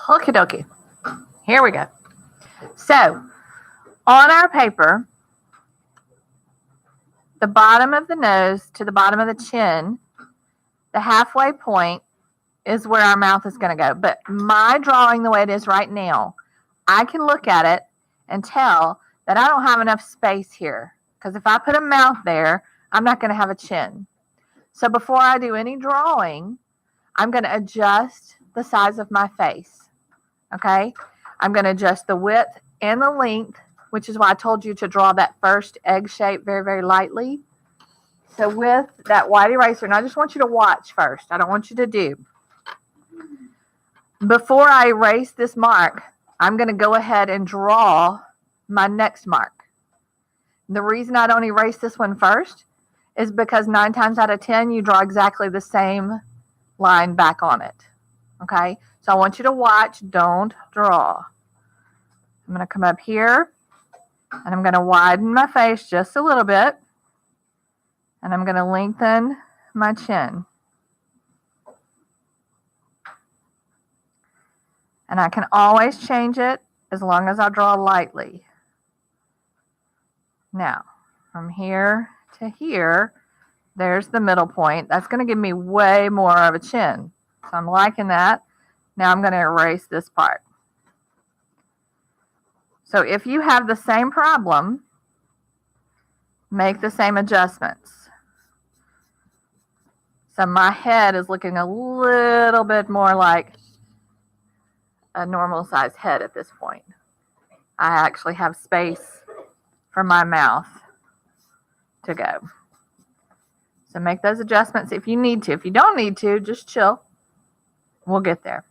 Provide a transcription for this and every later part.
Okie dokie. Here we go. So, on our paper, the bottom of the nose to the bottom of the chin, the halfway point is where our mouth is going to go. But my drawing the way it is right now, I can look at it and tell that I don't have enough space here. Because if I put a mouth there, I'm not going to have a chin. So before I do any drawing, I'm going to adjust the size of my face. Okay? I'm going to adjust the width and the length, which is why I told you to draw that first egg shape very, very lightly. So with that white eraser, and I just want you to watch first. I don't want you to do. Before I erase this mark, I'm going to go ahead and draw my next mark. The reason I don't erase this one first is because 9 times out of 10, you draw exactly the same line back on it. Okay? So I want you to watch, don't draw. I'm going to come up here, and I'm going to widen my face just a little bit, and I'm going to lengthen my chin. And I can always change it as long as I draw lightly. Now, from here to here, there's the middle point. That's going to give me way more of a chin. So I'm liking that. Now I'm going to erase this part. So if you have the same problem, make the same adjustments. So my head is looking a little bit more like a normal size head at this point. I actually have space for my mouth to go. So make those adjustments if you need to. If you don't need to, just chill. We'll get there.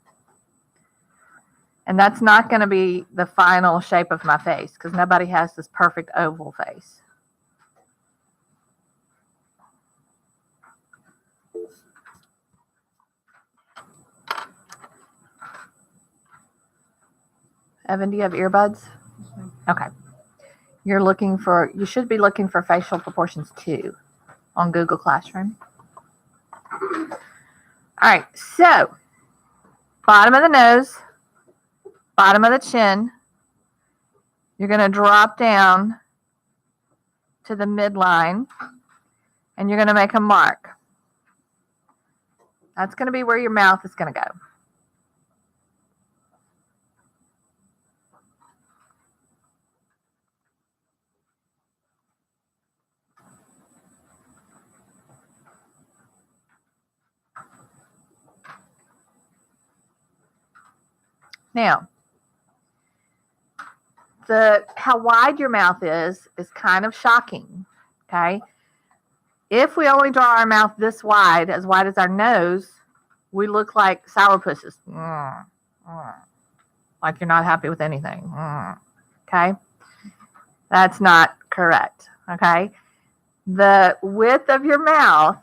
And that's not going to be the final shape of my face because nobody has this perfect oval face. Evan, do you have earbuds? Okay. You should be looking for facial proportions too on Google Classroom. All right, so bottom of the nose, bottom of the chin, you're going to drop down to the midline, and you're going to make a mark. That's going to be where your mouth is going to go. Now, how wide your mouth is kind of shocking, okay? If we only draw our mouth this wide as our nose, we look like sourpusses. Like you're not happy with anything. Okay? That's not correct, okay? The width of your mouth,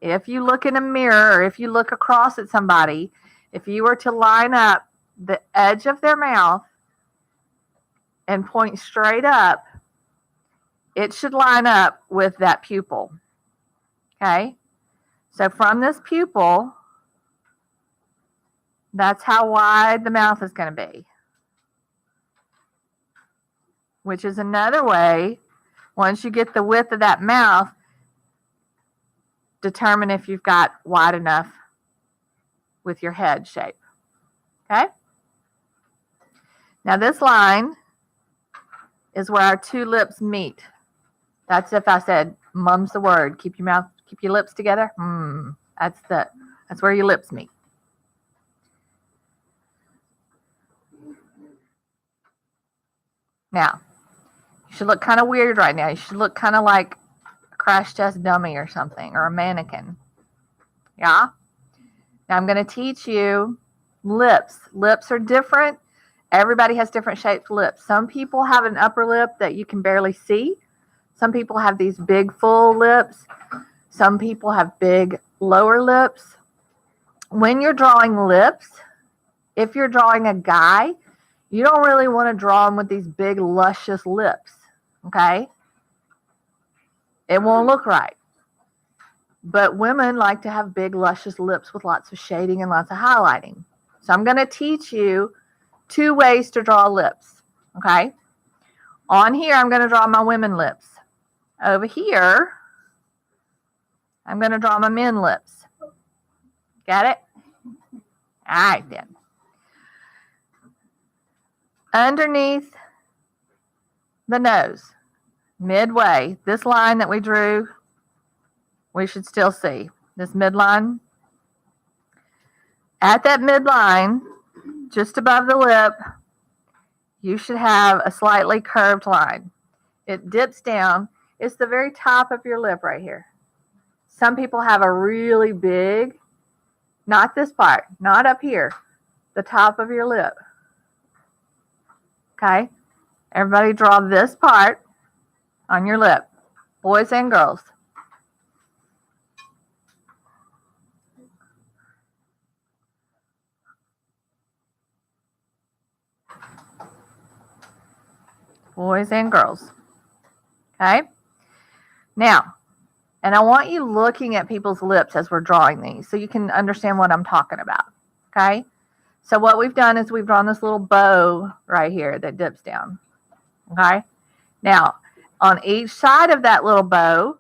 if you look in a mirror or if you look across at somebody, if you were to line up the edge of their mouth and point straight up, it should line up with that pupil. Okay? So from this pupil, that's how wide the mouth is going to be. Which is another way, once you get the width of that mouth, determine if you've got wide enough with your head shape. Okay? Now this line is where our two lips meet. That's if I said, mum's the word. Keep your lips together. That's where your lips meet. Now, you should look kind of weird right now. You should look kind of like a crash test dummy or something, or a mannequin. Yeah? Now I'm going to teach you lips. Lips are different. Everybody has different shaped lips. Some people have an upper lip that you can barely see. Some people have these big, full lips. Some people have big, lower lips. When you're drawing lips, if you're drawing a guy, you don't really want to draw him with these big, luscious lips, okay? It won't look right. But women like to have big, luscious lips with lots of shading and lots of highlighting. So I'm going to teach you 2 ways to draw lips, okay? On here, I'm going to draw my women lips. Over here, I'm going to draw my men lips. Got it? All right, then. Underneath the nose, midway, this line that we drew, we should still see. This midline. At that midline, just above the lip, you should have a slightly curved line. It dips down. It's the very top of your lip right here. Some people have a really big, not this part, not up here, the top of your lip. Okay? Everybody draw this part on your lip, boys and girls. Boys and girls. Okay? Now, and I want you looking at people's lips as we're drawing these so you can understand what I'm talking about. Okay? So what we've done is we've drawn this little bow right here that dips down. Okay? Now, on each side of that little bow,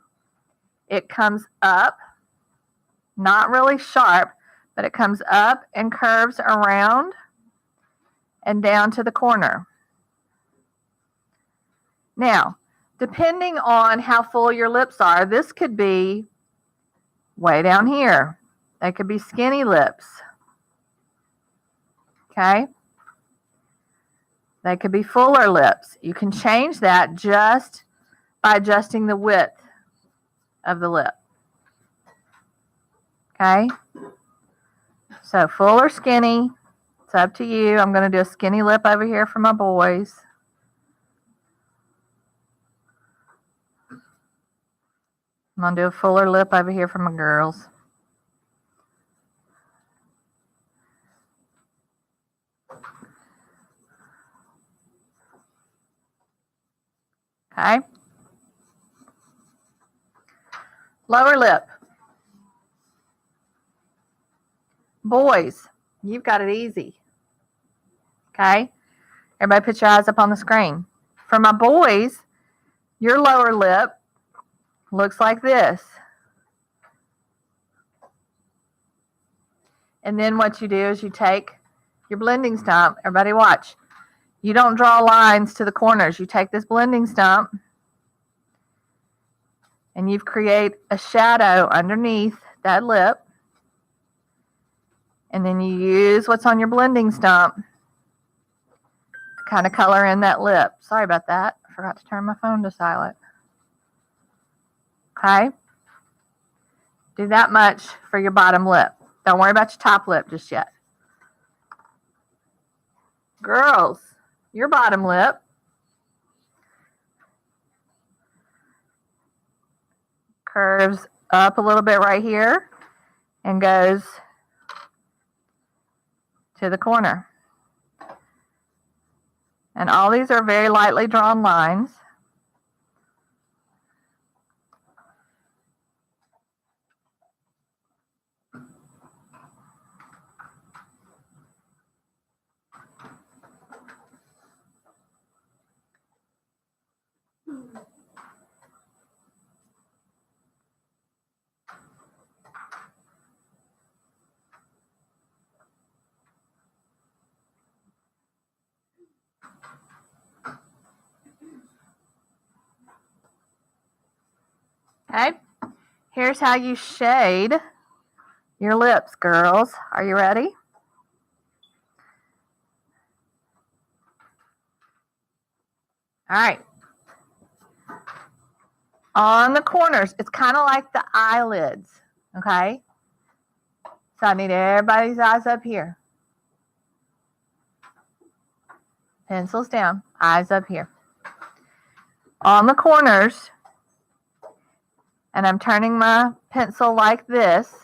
it comes up, not really sharp, but it comes up and curves around and down to the corner. Now, depending on how full your lips are, this could be way down here. They could be skinny lips. Okay? They could be fuller lips. You can change that just by adjusting the width of the lip. Okay? So full or skinny, it's up to you. I'm going to do a skinny lip over here for my boys. I'm going to do a fuller lip over here for my girls. Okay? Lower lip. Boys, you've got it easy. Okay? Everybody put your eyes up on the screen. For my boys, your lower lip looks like this. And then what you do is you take your blending stump. Everybody watch. You don't draw lines to the corners. You take this blending stump and you create a shadow underneath that lip. And then you use what's on your blending stump to kind of color in that lip. Sorry about that. I forgot to turn my phone to silent. Okay? Do that much for your bottom lip. Don't worry about your top lip just yet. Girls, your bottom lip curves up a little bit right here and goes to the corner. And all these are very lightly drawn lines. Okay, here's how you shade your lips, girls. Are you ready? All right. On the corners, it's kind of like the eyelids, okay? So I need everybody's eyes up here. Pencils down, eyes up here. On the corners, and I'm turning my pencil like this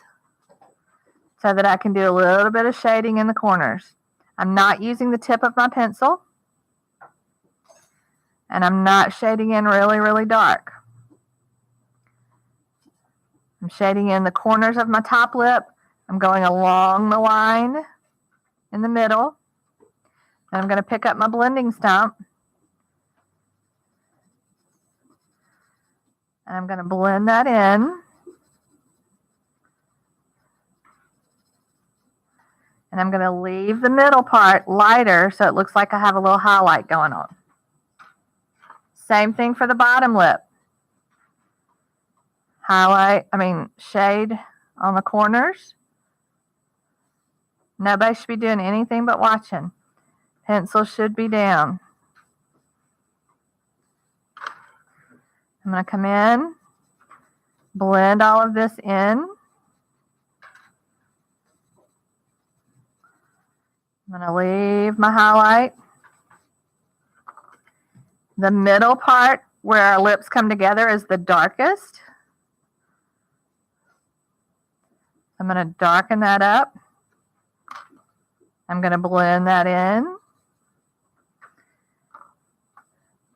so that I can do a little bit of shading in the corners. I'm not using the tip of my pencil, and I'm not shading in really, really dark. I'm shading in the corners of my top lip. I'm going along the line in the middle. And I'm going to pick up my blending stump. And I'm going to blend that in. And I'm going to leave the middle part lighter so it looks like I have a little highlight going on. Same thing for the bottom lip. Shade on the corners. Nobody should be doing anything but watching. Pencil should be down. I'm going to come in, blend all of this in. I'm going to leave my highlight. The middle part where our lips come together is the darkest. I'm going to darken that up. I'm going to blend that in.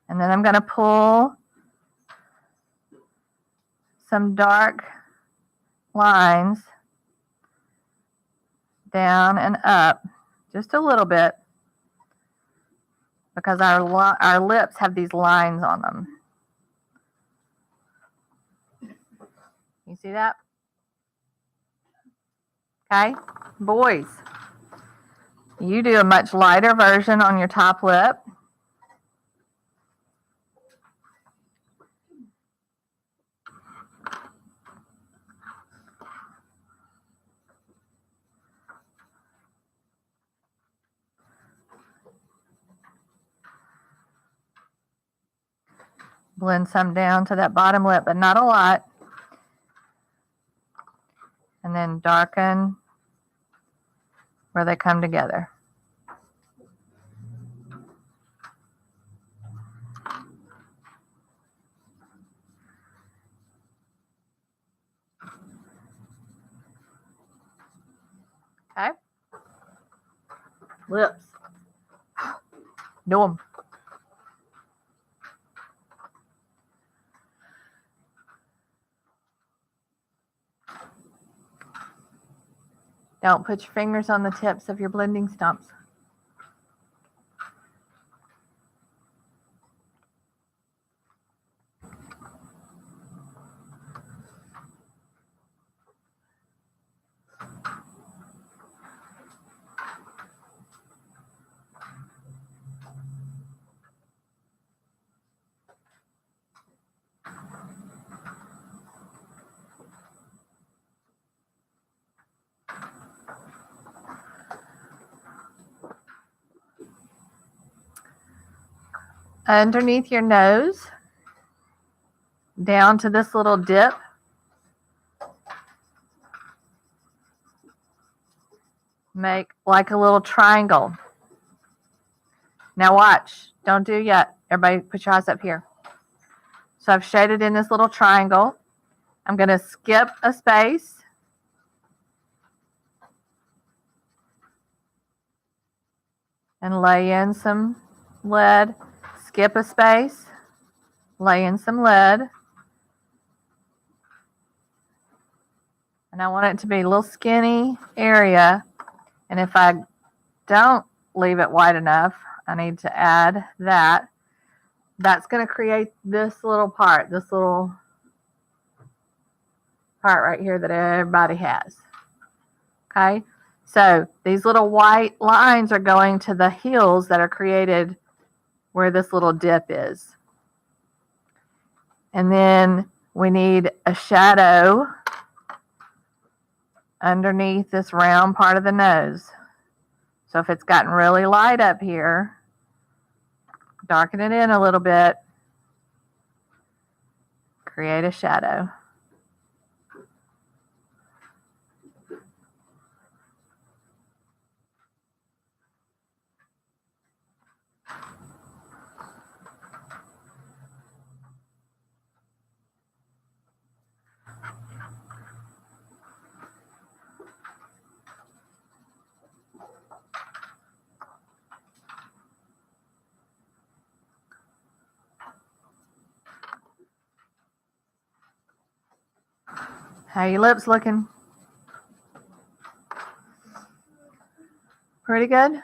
And then I'm going to pull some dark lines down and up just a little bit because our lips have these lines on them. You see that? Okay, boys, you do a much lighter version on your top lip. Blend some down to that bottom lip, but not a lot. And then darken where they come together. Okay. Lips. Do them. Don't put your fingers on the tips of your blending stumps. Underneath your nose, down to this little dip. Make like a little triangle. Now watch, don't do yet. Everybody put your eyes up here. So I've shaded in this little triangle. I'm going to skip a space. And lay in some lead. Skip a space. Lay in some lead. And I want it to be a little skinny area. And if I don't leave it wide enough, I need to add that. That's going to create this little part, this little part right here that everybody has. Okay, so these little white lines are going to the heels that are created where this little dip is. And then we need a shadow underneath this round part of the nose. So if it's gotten really light up here, darken it in a little bit, create a shadow. How your lips looking? Pretty good.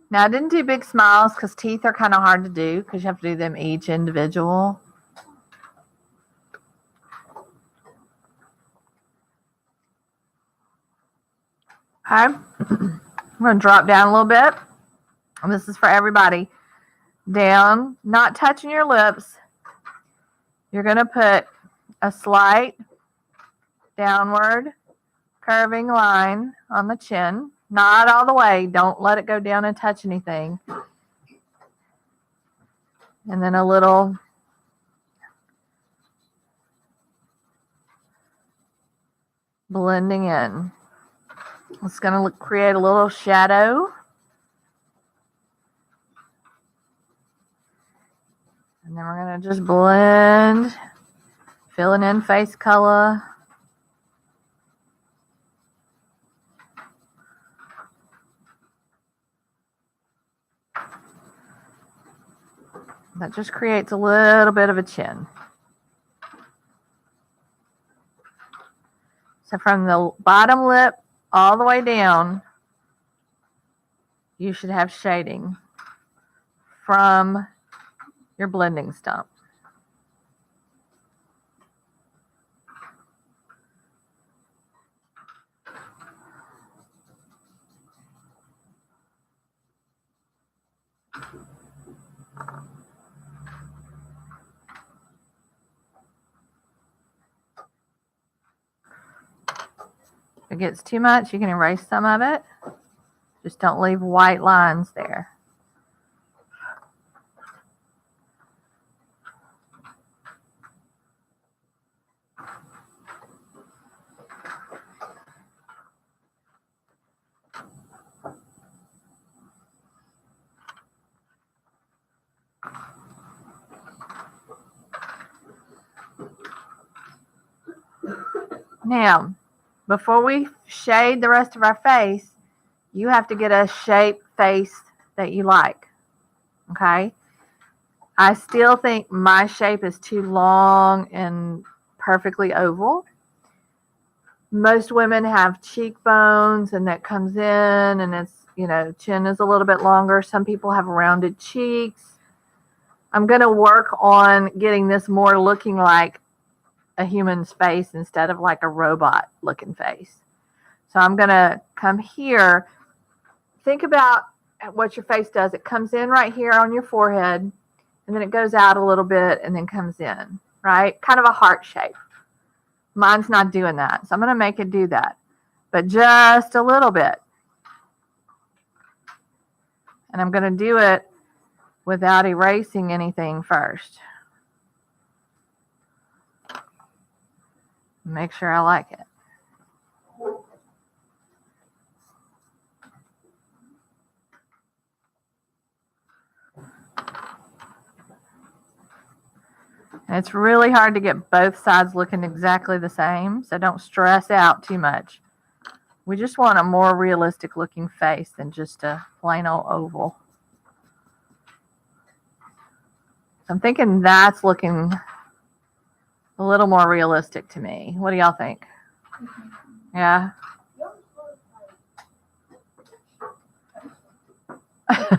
Now, I didn't do big smiles because teeth are kind of hard to do because you have to do them each individual. Okay. I'm going to drop down a little bit. And this is for everybody. Down, not touching your lips. You're going to put a slight downward curving line on the chin. Not all the way. Don't let it go down and touch anything. And then a little blending in. It's going to create a little shadow. And then we're going to just blend, filling in face color. That just creates a little bit of a chin. So from the bottom lip all the way down, you should have shading from your blending stump. If it gets too much, you can erase some of it. Just don't leave white lines there. Now, before we shade the rest of our face, you have to get a shape face that you like. Okay? I still think my shape is too long and perfectly oval. Most women have cheekbones and that comes in and it's, chin is a little bit longer. Some people have rounded cheeks. I'm going to work on getting this more looking like a human's face instead of like a robot looking face. So I'm going to come here. Think about what your face does. It comes in right here on your forehead, and then it goes out a little bit and then comes in, right? Kind of a heart shape. Mine's not doing that, so I'm going to make it do that, but just a little bit. And I'm going to do it without erasing anything first. Make sure I like it. And it's really hard to get both sides looking exactly the same, so don't stress out too much. We just want a more realistic looking face than just a plain old oval. So I'm thinking that's looking a little more realistic to me. What do y'all think? Yeah? Well,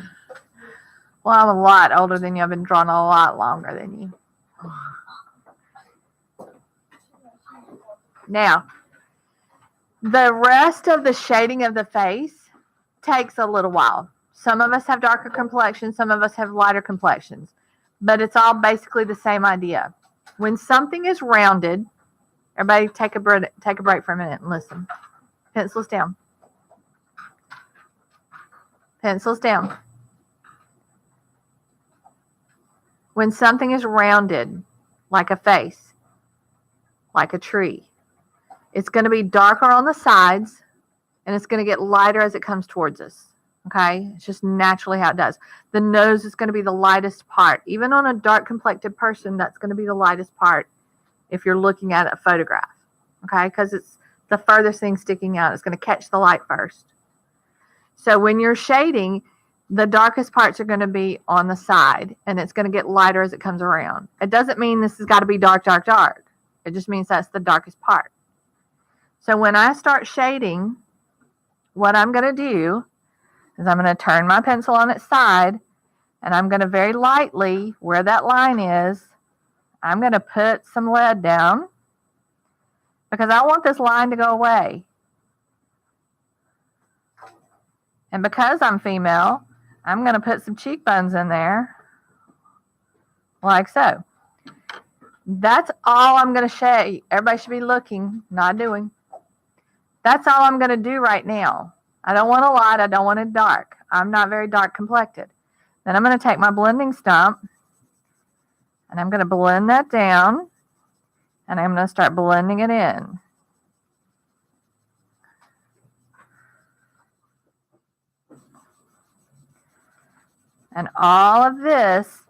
I'm a lot older than you. I've been drawn a lot longer than you. Now, the rest of the shading of the face takes a little while. Some of us have darker complexions, some of us have lighter complexions, but it's all basically the same idea. When something is rounded, everybody take a break for a minute and listen. Pencils down. Pencils down. When something is rounded, like a face, like a tree, it's going to be darker on the sides, and it's going to get lighter as it comes towards us. Okay? It's just naturally how it does. The nose is going to be the lightest part. Even on a dark complected person, that's going to be the lightest part if you're looking at a photograph. Okay? Because it's the furthest thing sticking out. It's going to catch the light first. So when you're shading, the darkest parts are going to be on the side, and it's going to get lighter as it comes around. It doesn't mean this has got to be dark, dark, dark. It just means that's the darkest part. So when I start shading, what I'm going to do is I'm going to turn my pencil on its side, and I'm going to very lightly, where that line is, I'm going to put some lead down because I want this line to go away. And because I'm female, I'm going to put some cheekbones in there, like so. That's all I'm going to show you. Everybody should be looking, not doing. That's all I'm going to do right now. I don't want a light. I don't want it dark. I'm not very dark complected. Then I'm going to take my blending stump, and I'm going to blend that down, and I'm going to start blending it in. And all of this,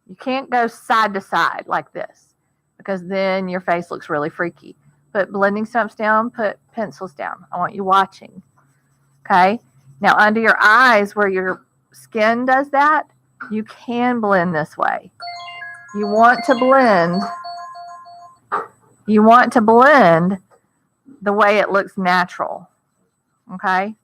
you can't go side to side like this because then your face looks really freaky. Put blending stumps down, put pencils down. I want you watching. Okay? Now under your eyes where your skin does that, you can blend this way. You want to blend the way it looks natural. Okay?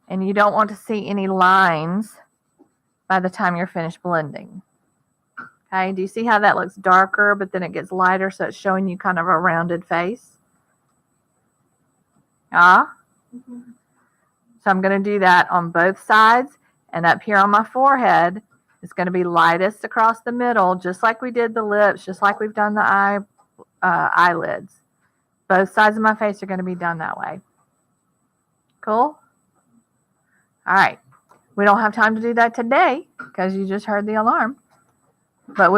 And you don't want to see any lines by the time you're finished blending. Okay, do you see how that looks darker, but then it gets lighter, so it's showing you kind of a rounded face? Mm-hmm. So I'm going to do that on both sides, and up here on my forehead, it's going to be lightest across the middle, just like we did the lips, just like we've done the eyelids. Both sides of my face are going to be done that way. Cool? All right. We don't have time to do that today because you just heard the alarm. But